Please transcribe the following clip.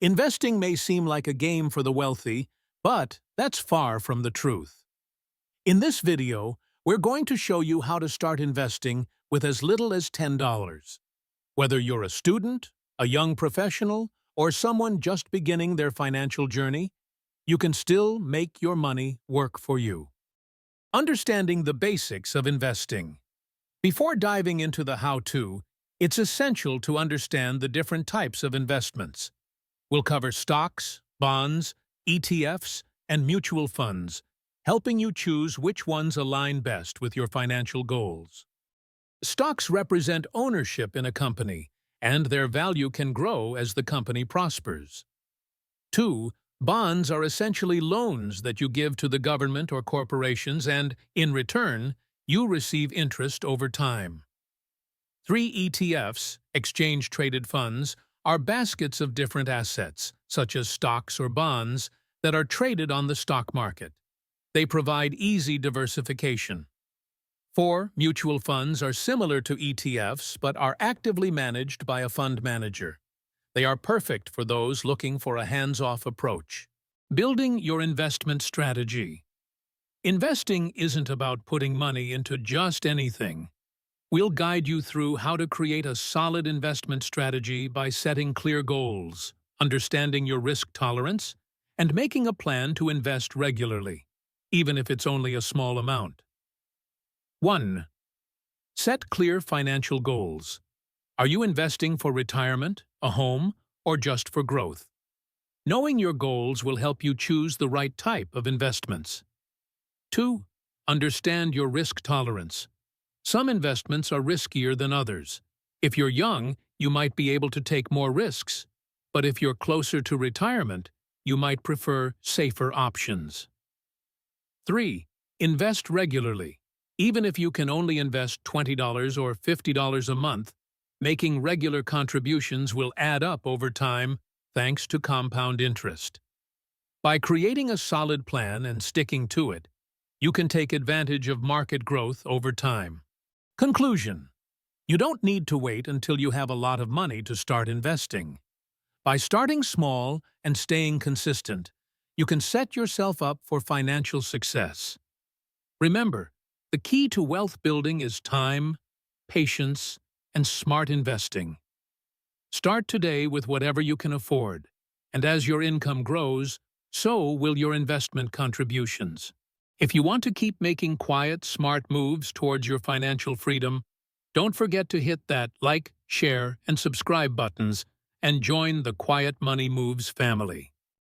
Investing may seem like a game for the wealthy, but that's far from the truth. In this video, we're going to show you how to start investing with as little as $10. Whether you're a student, a young professional, or someone just beginning their financial journey, you can still make your money work for you. Understanding the basics of investing. Before diving into the how-to, it's essential to understand the different types of investments. We'll cover stocks, bonds, ETFs, and mutual funds, helping you choose which ones align best with your financial goals. Stocks represent ownership in a company, and their value can grow as the company prospers. 2. Bonds are essentially loans that you give to the government or corporations and, in return, you receive interest over time. 3. ETFs, exchange-traded funds, are baskets of different assets, such as stocks or bonds, that are traded on the stock market. They provide easy diversification. 4. Mutual funds are similar to ETFs but are actively managed by a fund manager. They are perfect for those looking for a hands-off approach. Building your investment strategy. Investing isn't about putting money into just anything. We'll guide you through how to create a solid investment strategy by setting clear goals, understanding your risk tolerance, and making a plan to invest regularly, even if it's only a small amount. 1. Set clear financial goals. Are you investing for retirement, a home, or just for growth? Knowing your goals will help you choose the right type of investments. 2. Understand your risk tolerance. Some investments are riskier than others. If you're young, you might be able to take more risks, but if you're closer to retirement, you might prefer safer options. 3. Invest regularly. Even if you can only invest $20 or $50 a month, making regular contributions will add up over time thanks to compound interest. By creating a solid plan and sticking to it, you can take advantage of market growth over time. Conclusion. You don't need to wait until you have a lot of money to start investing. By starting small and staying consistent, you can set yourself up for financial success. Remember, the key to wealth building is time, patience, and smart investing. Start today with whatever you can afford, and as your income grows, so will your investment contributions. If you want to keep making quiet, smart moves towards your financial freedom, don't forget to hit that like, share, and subscribe buttons and join the Quiet Money Moves family.